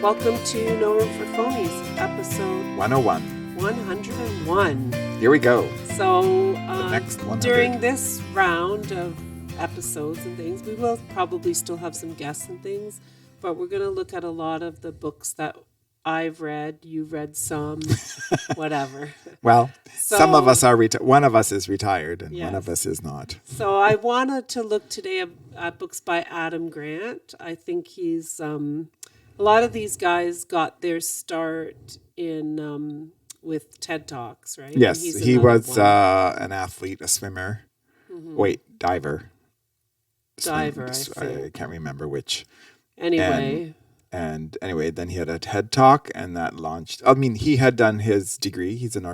Welcome to No Room for Phonies, episode 101. 101. Here we go. So, next 100. during this round of episodes and things, we will probably still have some guests and things, but we're going to look at a lot of the books that I've read, you've read some, whatever. Well, So- some of us are one of us is retired and Yes. one of us is not. So I wanted to look today at books by Adam Grant. I think he's, a lot of these guys got their start in, with TED Talks, right? Yes, And he's he another was one. an athlete, a swimmer. Wait, diver. Diver, I I think. can't remember which. Anyway, And anyway, then he had a TED Talk and that launched. I mean, he had done his degree. He's an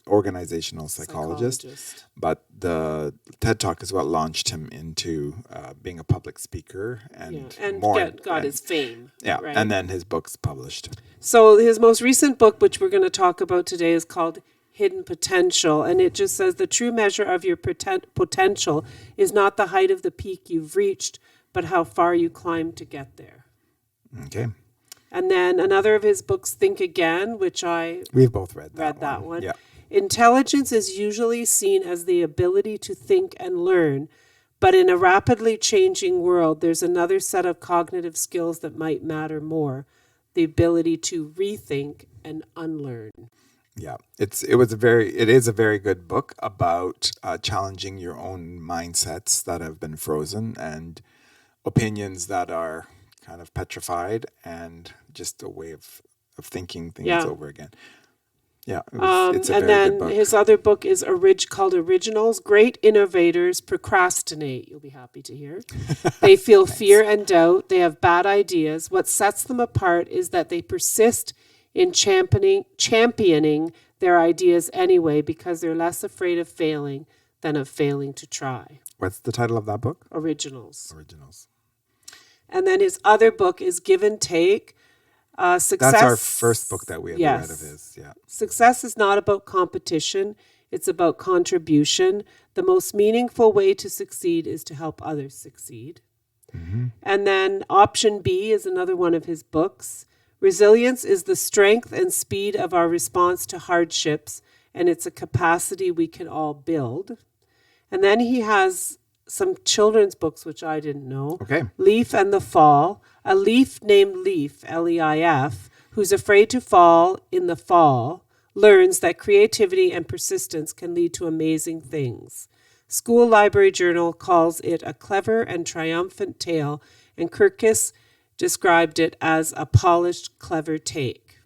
organizational psychologist. But the TED Talk is what launched him into being a public speaker and more. got his fame. Yeah, right? and then his books published. So his most recent book, which we're going to talk about today, is called Hidden Potential. And it just says the true measure of your potential is not the height of the peak you've reached, but how far you climbed to get there. Okay. And then another of his books, Think Again, which We've both read that one. Yeah. Intelligence is usually seen as the ability to think and learn, but in a rapidly changing world, there's another set of cognitive skills that might matter more, the ability to rethink and unlearn. Yeah. It is a very good book about challenging your own mindsets that have been frozen and opinions that are kind of petrified and just a way of thinking things over again. Yeah, it's a And very then good book. his other book is called Originals. Great innovators procrastinate. You'll be happy to hear. They feel fear and doubt. They have bad ideas. What sets them apart is that they persist in championing their ideas anyway because they're less afraid of failing than of failing to try. What's the title of that book? Originals. Originals. And then his other book is Give and Take. Success. That's our first book that we ever read of his. Yeah. Success is not about competition. It's about contribution. The most meaningful way to succeed is to help others succeed. Mm-hmm. And then option B is another one of his books. Resilience is the strength and speed of our response to hardships, and it's a capacity we can all build. And then he has some children's books, which I didn't know. Okay. Leaf and the Fall. A leaf named Leif, L-E-I-F, who's afraid to fall in the fall, learns that creativity and persistence can lead to amazing things. School Library Journal calls it a clever and triumphant tale, and Kirkus described it as a polished, clever take.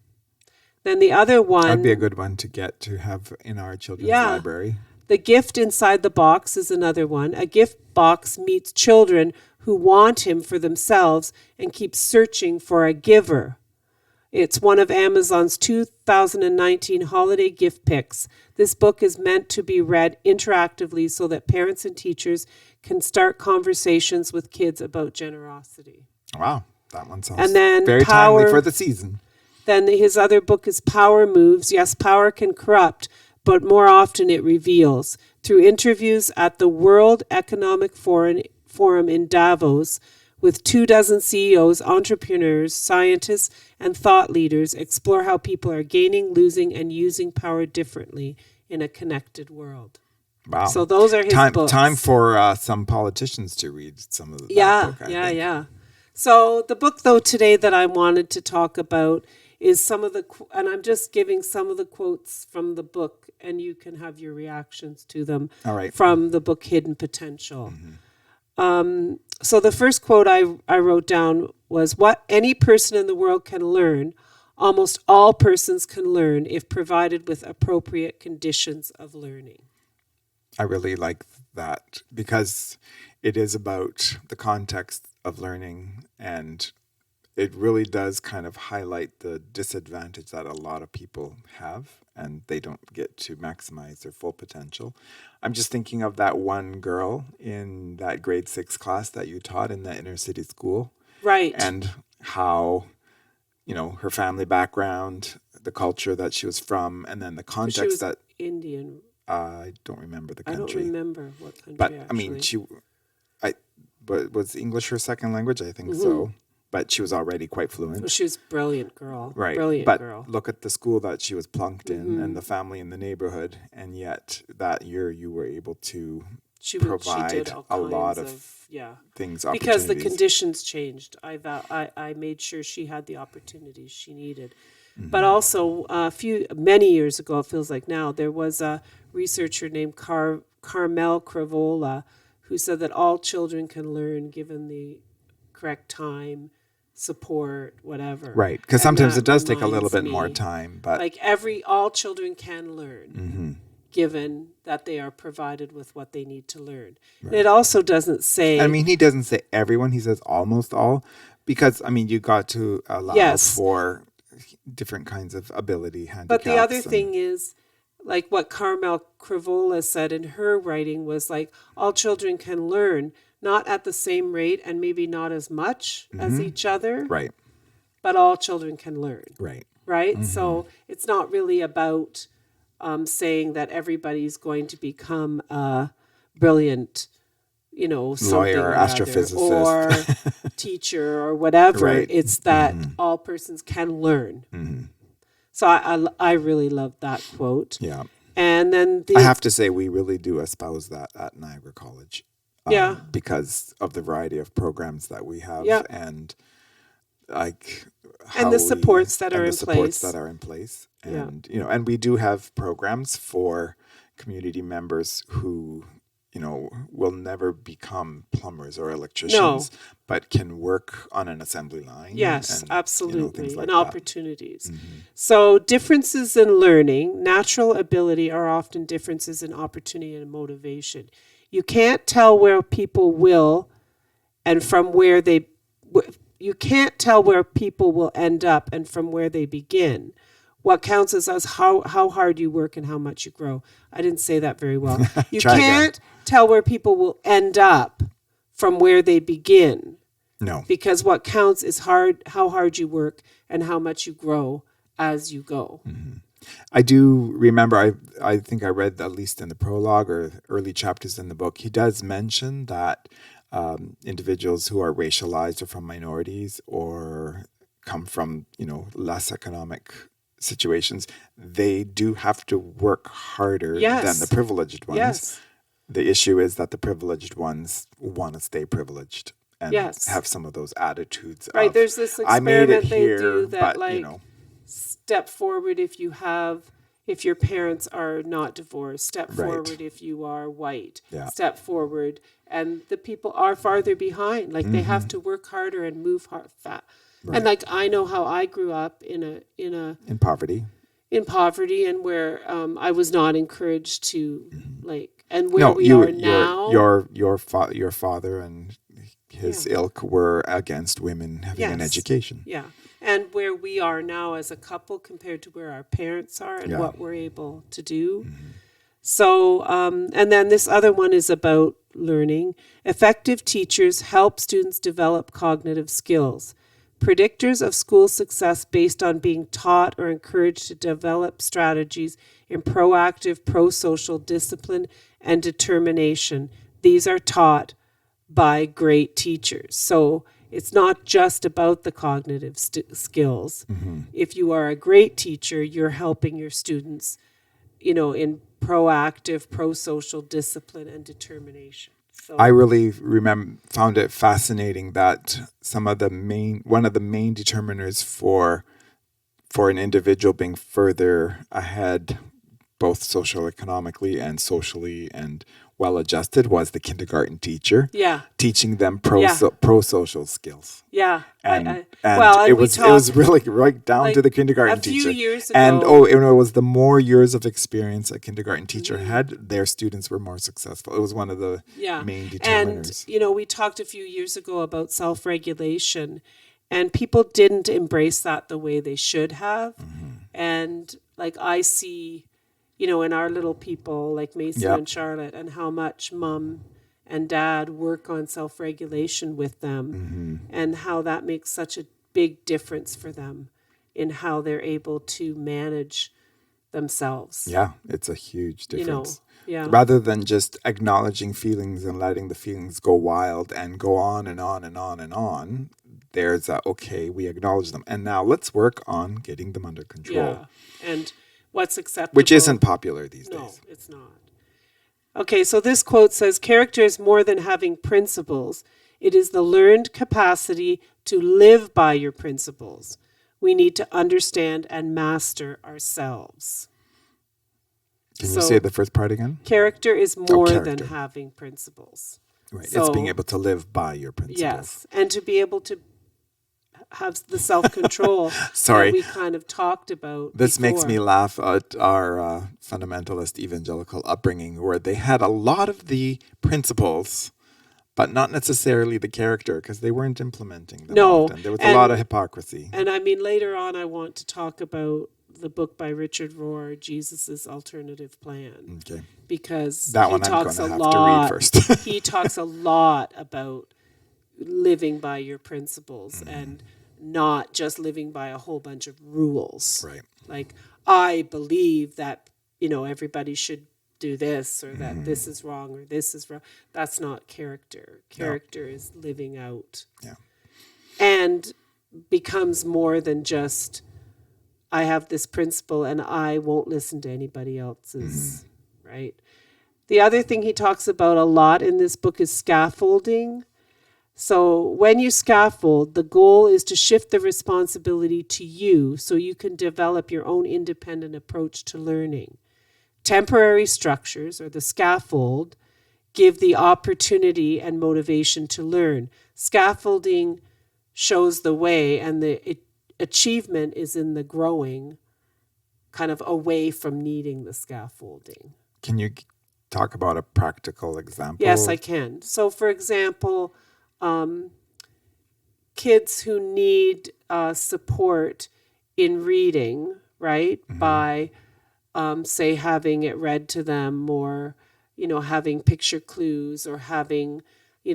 Then the other one... That'd be a good one to get to have in our children's library. The Gift Inside the Box is another one. A gift box meets children who want him for themselves and keep searching for a giver. It's one of Amazon's 2019 holiday gift picks. This book is meant to be read interactively so that parents and teachers can start conversations with kids about generosity. Wow. That one sounds And then very Power- timely for the season. Then his other book is Power Moves. Yes, power can corrupt, but more often it reveals. Through interviews at the World Economic Forum in Davos with 24 CEOs, entrepreneurs, scientists, and thought leaders, explore how people are gaining, losing, and using power differently in a connected world. Wow. So those are his books. Time for some politicians to read some of that book, I think. Yeah. So the book, though, today that I wanted to talk about is some of the, and I'm just giving some of the quotes from the book, and you can have your reactions to them. All right. From the book Hidden Potential. So the first quote I wrote down was, what any person in the world can learn, almost all persons can learn if provided with appropriate conditions of learning. I really like that because it is about the context of learning, and it really does kind of highlight the disadvantage that a lot of people have and they don't get to maximize their full potential. I'm just thinking of that one girl in that grade 6 class that you taught in the inner city school. Right. And how, her family background, the culture that she was from, and then the context she was that Indian. I don't remember the I country. don't remember what country, But actually. I mean, but was English her second language? I think so. but she was already quite fluent. Well, she was a brilliant girl. Right. Brilliant But girl. look at the school that she was plunked in and the family in the neighborhood. And yet that year you were able to She provide did all a kinds lot of yeah. things, Because the opportunities. conditions changed. I made sure she had the opportunities she needed. But also, many years ago, it feels like now, there was a researcher named Carmel Cravola who said that all children can learn given the correct time, support, whatever. Right. Because And sometimes that it does take a little reminds bit more me, time. But like all children can learn, given that they are provided with what they need to learn. And it also doesn't say. I mean, he doesn't say everyone. He says almost all. Because, I mean, you got to allow Yes. for different kinds of ability, handicaps. But the other thing is, like what Carmel Cravola said in her writing was like, all children can learn, not at the same rate and maybe not as much as each other, Right. but all children can learn, Right. right? So it's not really about saying that everybody's going to become a brilliant, something Lawyer, or astrophysicist. other, or teacher or whatever. Right. It's that all persons can learn. So I really love that quote. Yeah. And then I have to say, we really do espouse that at Niagara College. Yeah. Because of the variety of programs that we have. Yeah. And like And the supports that are in supports place. that are in place. Yeah. And, and we do have programs for community members who, will never become plumbers or electricians, but can work on an assembly line. Yes, and, absolutely. things like and that. opportunities. So differences in learning, natural ability are often differences in opportunity and motivation. You can't tell where people will and from where you can't tell where people will end up and from where they begin. What counts is how hard you work and how much you grow. I didn't say that very well. You Try again. can't tell where people will end up from where they begin. No. Because what counts is how hard you work and how much you grow as you go. I do remember, I think I read at least in the prologue or early chapters in the book, he does mention that individuals who are racialized or from minorities or come from, less economic situations, they do have to work harder Yes. than the privileged ones. Yes. The issue is that the privileged ones want to stay privileged and Yes. have some of those attitudes. Right, of, there's this I made it experiment they here, do that but, step forward if your parents are not divorced, step Right. forward if you are white, Yeah. step forward, and the people are farther behind. Like they have to work harder and move fast. Right. And like I know how I grew up in poverty. in poverty and where I was not encouraged to and where we are now. Your father and his ilk were against women having an Yes. education. Yeah. And where we are now as a couple compared to where our parents are and Yeah. what we're able to do. So, and then this other one is about learning. Effective teachers help students develop cognitive skills. Predictors of school success based on being taught or encouraged to develop strategies in proactive, pro-social discipline and determination. These are taught by great teachers. So it's not just about the cognitive skills. If you are a great teacher, you're helping your students, in proactive, pro-social discipline and determination. So I really found it fascinating that one of the main determiners for an individual being further ahead, both socioeconomically and socially and well-adjusted, was the kindergarten teacher. Yeah. Teaching them Yeah. pro-social skills. Yeah. And and it we was talked really right down to like, the kindergarten a few teacher. years And ago- it was the more years of experience a kindergarten teacher had, their students were more successful. It was one of the main determiners. And, we talked a few years ago about self-regulation, and people didn't embrace that the way they should have. And like I see, in our little people like Mason Yep. and Charlotte, and how much mom and dad work on self-regulation with them, and how that makes such a big difference for them in how they're able to manage themselves. Yeah, it's a huge difference. Yeah. Rather than just acknowledging feelings and letting the feelings go wild and go on and on and on and on, there's okay, we acknowledge them. And now let's work on getting them under control. Yeah. And what's acceptable. Which isn't popular these No, days. it's not. Okay, so this quote says, character is more than having principles. It is the learned capacity to live by your principles. We need to understand and master ourselves. Can you say the first part again? Character is more character. than having principles. Right. So, it's being able to live by your principles. yes, and to be able to have the self-control Sorry. that we kind of talked about This before. makes me laugh at our fundamentalist evangelical upbringing, where they had a lot of the principles, but not necessarily the character, because they weren't implementing them No, often. There was a lot of hypocrisy. And I mean, later on, I want to talk about the book by Richard Rohr, Jesus' Alternative Plan, Okay. because That he one I'm talks going to a have to lot. read first. He talks a lot about living by your principles and not just living by a whole bunch of rules. Right. Like, I believe that, everybody should do this, or that this is wrong, or this is wrong. That's not character. Character is living out. Yeah. And becomes more than just, I have this principle and I won't listen to anybody else's, right? The other thing he talks about a lot in this book is scaffolding. So when you scaffold, the goal is to shift the responsibility to you so you can develop your own independent approach to learning. Temporary structures, or the scaffold, give the opportunity and motivation to learn. Scaffolding shows the way, and the achievement is in the growing, kind of away from needing the scaffolding. Can you talk about a practical example? Yes, I can. So, for example, kids who need support in reading, right, by, say, having it read to them, or, having picture clues, or having,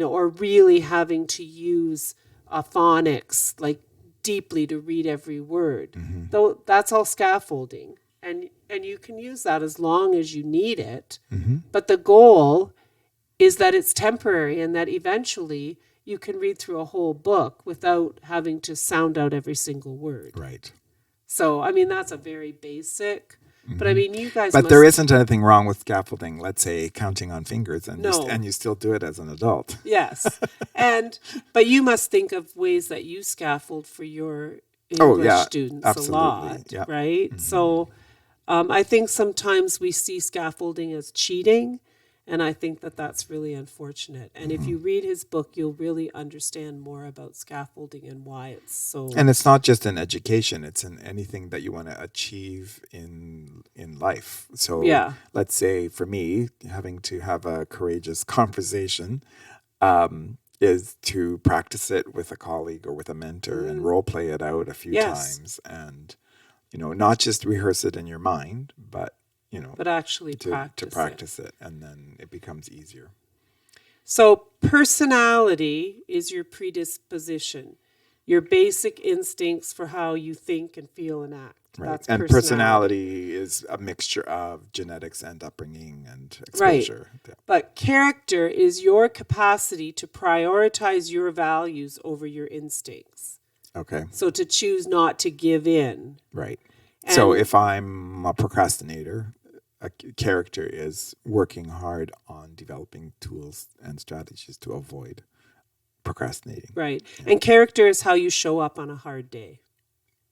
or really having to use phonics, like, deeply to read every word. Though that's all scaffolding. And you can use that as long as you need it. But the goal is that it's temporary, and that eventually you can read through a whole book without having to sound out every single word. Right. So, I mean, that's a very basic, but I mean, you guys But must... there isn't anything wrong with scaffolding, let's say counting on fingers, and, No. you still do it as an adult. Yes. But you must think of ways that you scaffold for your English Oh, yeah, students absolutely, a lot, yeah. right? So I think sometimes we see scaffolding as cheating, and I think that that's really unfortunate. And if you read his book, you'll really understand more about scaffolding and why it's so... And it's not just in education, it's in anything that you want to achieve in life. So Yeah. let's say for me, having to have a courageous conversation is to practice it with a colleague or with a mentor and role play it out a few Yes. times, and not just rehearse it in your mind, but but actually to practice practice it, and then it becomes easier. So personality is your predisposition, your basic instincts for how you think and feel and act. Right. That's And personality is a mixture of genetics and upbringing and exposure. Yeah. But character is your capacity to prioritize your values over your instincts. Okay. So to choose not to give in. Right. So And- if I'm a procrastinator, a character is working hard on developing tools and strategies to avoid procrastinating. Right. And character is how you show up on a hard day.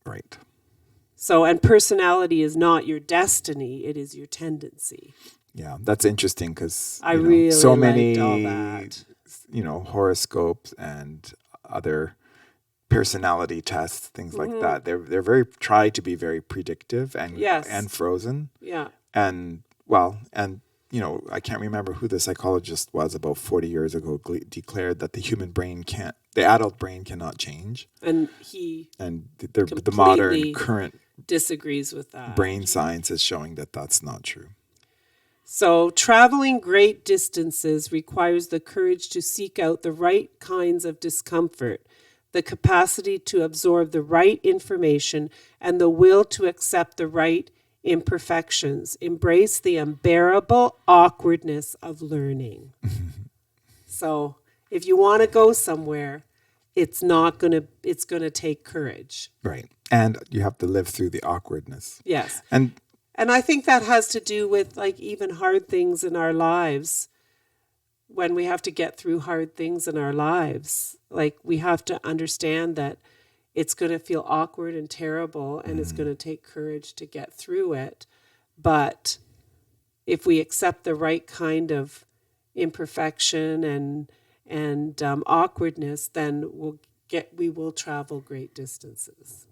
Right. So, and personality is not your destiny, it is your tendency. Yeah, that's interesting because I really so liked many all that. Horoscopes and other personality tests, things like that. They're very try to be very predictive and Yes. and frozen. Yeah. And I can't remember who the psychologist was about 40 years ago declared that the adult brain cannot change. And he And the Completely modern current disagrees with that. brain science is showing that that's not true. So, traveling great distances requires the courage to seek out the right kinds of discomfort, the capacity to absorb the right information, and the will to accept the right imperfections. Embrace the unbearable awkwardness of learning. So, if you want to go somewhere, it's going to take courage. Right. And you have to live through the awkwardness. Yes. And I think that has to do with like even hard things in our lives. When we have to get through hard things in our lives, like we have to understand that it's going to feel awkward and terrible, and it's going to take courage to get through it. But if we accept the right kind of imperfection and awkwardness, then we will travel great distances.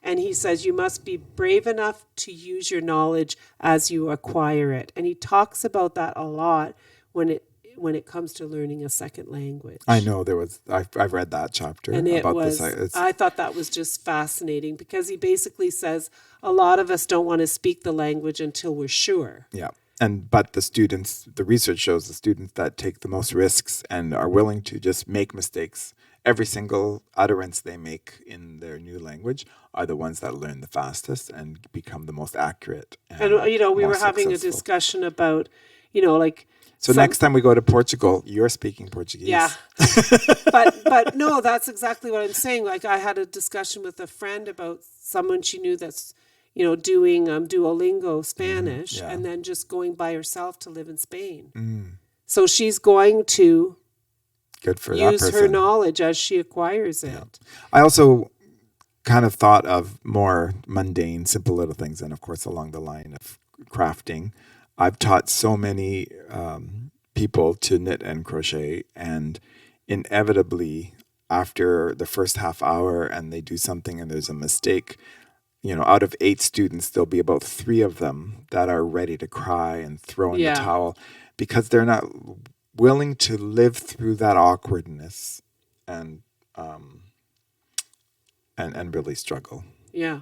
And he says you must be brave enough to use your knowledge as you acquire it. And he talks about that a lot when it comes to learning a second language. I know I've read that chapter and about this. I thought that was just fascinating because he basically says a lot of us don't want to speak the language until we're sure. Yeah. But the research shows the students that take the most risks and are willing to just make mistakes, every single utterance they make in their new language are the ones that learn the fastest and become the most accurate. And we were having a discussion about, So next time we go to Portugal, you're speaking Portuguese. Yeah. but no, that's exactly what I'm saying. Like I had a discussion with a friend about someone she knew that's, doing Duolingo Spanish and then just going by herself to live in Spain. So she's going to Good for use that person. her knowledge as she acquires it. Yeah. I also kind of thought of more mundane, simple little things. And of course, along the line of crafting, I've taught so many people to knit and crochet, and inevitably after the first half hour and they do something and there's a mistake, out of 8 students, there'll be about 3 of them that are ready to cry and throw in the towel because they're not willing to live through that awkwardness and really struggle. Yeah.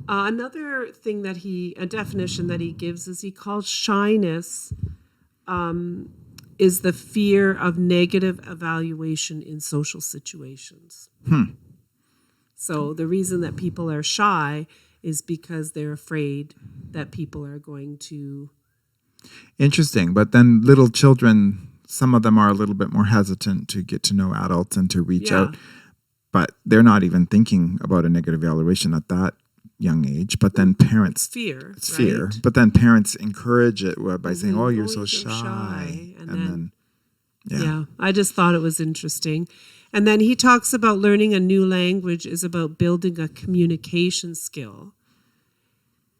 Another thing a definition that he gives is he calls shyness is the fear of negative evaluation in social situations. So the reason that people are shy is because they're afraid that people are going to... Interesting. But then little children, some of them are a little bit more hesitant to get to know adults and to reach out. But they're not even thinking about a negative evaluation at that young age. But then parents... It's fear. Right? But then parents encourage it by saying, oh, you're so shy. And then I just thought it was interesting. And then he talks about learning a new language is about building a communication skill.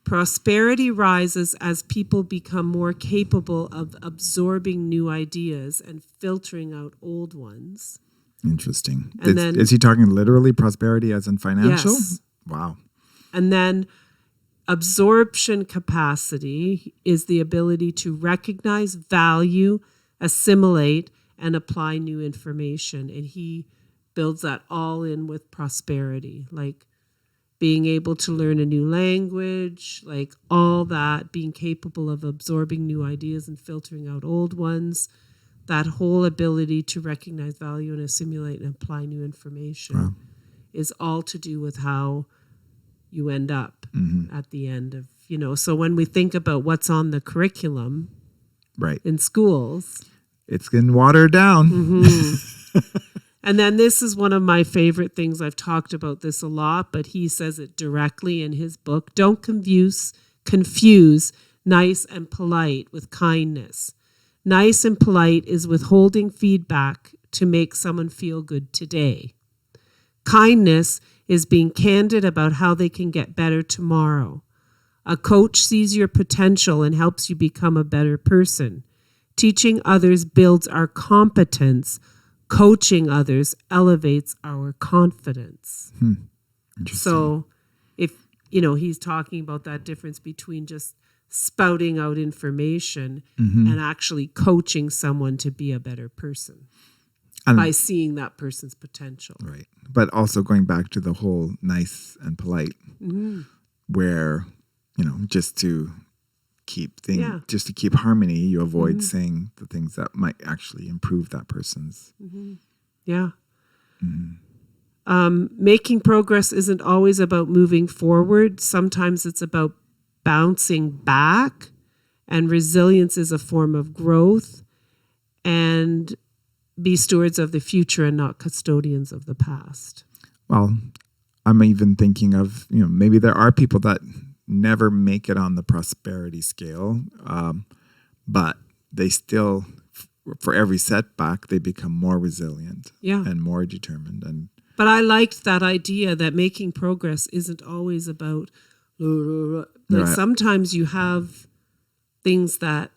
Prosperity rises as people become more capable of absorbing new ideas and filtering out old ones. Interesting. And then, is he talking literally prosperity as in financial? Yes. Wow. And then absorption capacity is the ability to recognize, value, assimilate, and apply new information. And he builds that all in with prosperity, like being able to learn a new language, like all that, being capable of absorbing new ideas and filtering out old ones, that whole ability to recognize, value, and assimilate and apply new information is all to do with how you end up at the end of, so when we think about what's on the curriculum in schools, it's getting watered down. And then this is one of my favorite things. I've talked about this a lot, but he says it directly in his book. Don't confuse nice and polite with kindness. Nice and polite is withholding feedback to make someone feel good today. Kindness is being candid about how they can get better tomorrow. A coach sees your potential and helps you become a better person. Teaching others builds our competence. Coaching others elevates our confidence. So if, he's talking about that difference between just spouting out information and actually coaching someone to be a better person by seeing that person's potential. Right. But also going back to the whole nice and polite, where, just to keep harmony, you avoid saying the things that might actually improve that person's. Making progress isn't always about moving forward. Sometimes it's about bouncing back, and resilience is a form of growth. And be stewards of the future and not custodians of the past. Well, I'm even thinking of, maybe there are people that never make it on the prosperity scale, but they still, for every setback, they become more resilient and more determined. But I liked that idea that making progress isn't always about, sometimes you have things that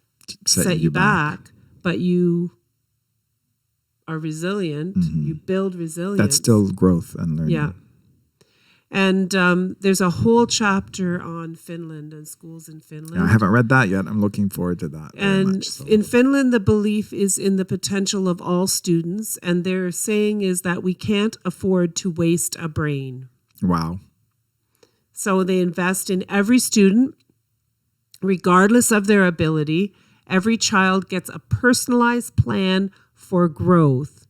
set you back, but you are resilient. You build resilience. That's still growth and learning. Yeah. And there's a whole chapter on Finland and schools in Finland. Yeah, I haven't read that yet. I'm looking forward to that. And in Finland, the belief is in the potential of all students. And their saying is that we can't afford to waste a brain. Wow. So they invest in every student, regardless of their ability. Every child gets a personalized plan for growth.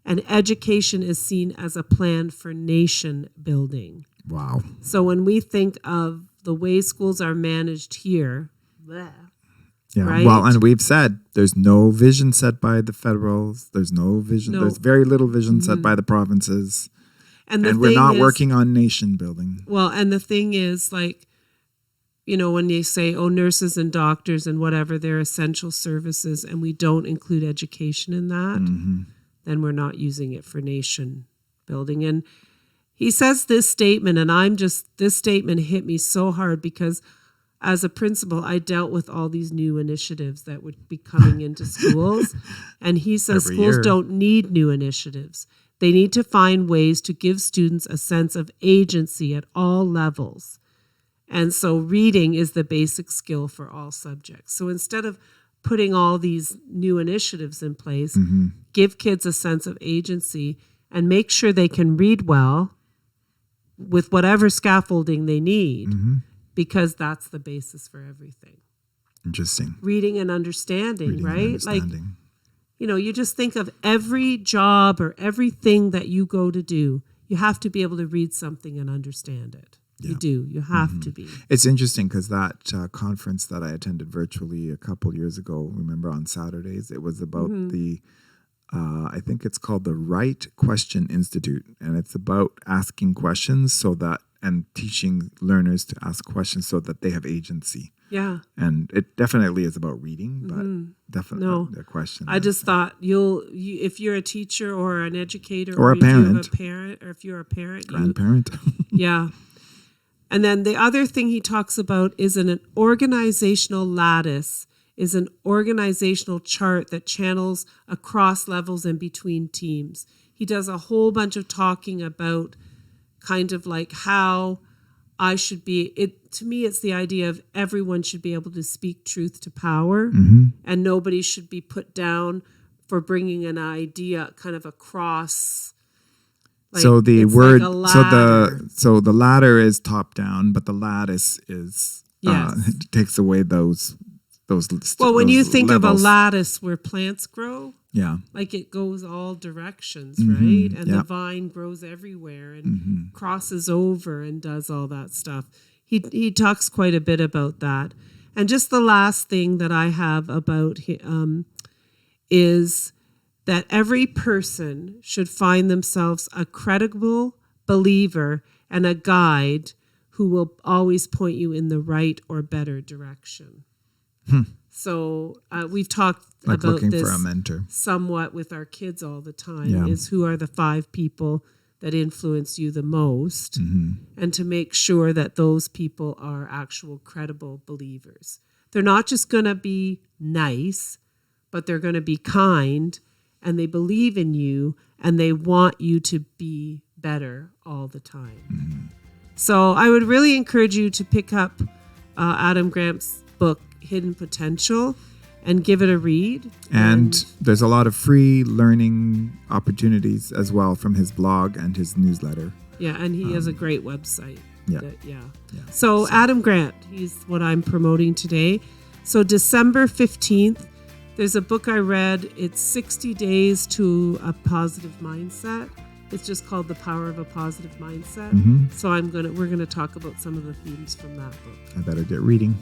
And education is seen as a plan for nation building. Wow. So when we think of the way schools are managed here, right? Well, and we've said there's no vision set by the federals. There's no vision. No. There's very little vision set by the provinces. And we're not working on nation building. Well, and the thing is, like, when they say, nurses and doctors and whatever, they're essential services, and we don't include education in that, then we're not using it for nation building. And he says this statement, and this statement hit me so hard because as a principal, I dealt with all these new initiatives that would be coming into schools. And he says schools don't need new initiatives. They need to find ways to give students a sense of agency at all levels. And so reading is the basic skill for all subjects. So instead of putting all these new initiatives in place, give kids a sense of agency and make sure they can read well with whatever scaffolding they need, because that's the basis for everything. Interesting. Reading and understanding, right? Like, you just think of every job or everything that you go to do, you have to be able to read something and understand it. Yeah. You do. You have to be. It's interesting because that conference that I attended virtually a couple years ago, remember on Saturdays, it was about the, I think it's called the Right Question Institute. And it's about asking questions and teaching learners to ask questions so that they have agency. Yeah. And it definitely is about reading, but definitely a question. I just thought if you're a teacher or an educator or a parent, or if you're a parent, grandparent. Yeah. And then the other thing he talks about is an organizational lattice, is an organizational chart that channels across levels and between teams. He does a whole bunch of talking about kind of like how I should be. To me, it's the idea of everyone should be able to speak truth to power, and nobody should be put down for bringing an idea kind of across. Like, so the word, like so the ladder is top down, but the lattice is takes away those. Well, when you think of a lattice where plants grow, like it goes all directions, right? And the vine grows everywhere and crosses over and does all that stuff. He talks quite a bit about that. And just the last thing that I have about is that every person should find themselves a credible believer and a guide who will always point you in the right or better direction. So we've talked about looking this for a mentor somewhat with our kids all the time, is who are the 5 people that influence you the most, and to make sure that those people are actual credible believers. They're not just going to be nice, but they're going to be kind, and they believe in you, and they want you to be better all the time. So I would really encourage you to pick up Adam Grant's book, Hidden Potential, and give it a read. And there's a lot of free learning opportunities as well from his blog and his newsletter. Yeah, and he has a great website. Yeah. So Adam Grant, he's what I'm promoting today. So December 15th, there's a book I read. It's 60 Days to a Positive Mindset. It's just called The Power of a Positive Mindset. So we're gonna talk about some of the themes from that book. I better get reading.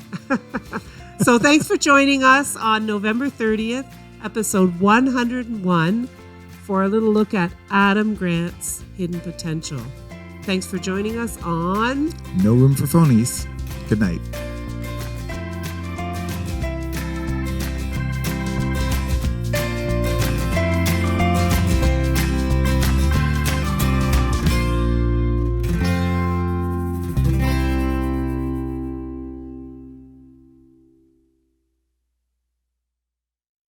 So thanks for joining us on November 30th episode 101, for a little look at Adam Grant's hidden potential. Thanks for joining us on No Room for Phonies. Good night.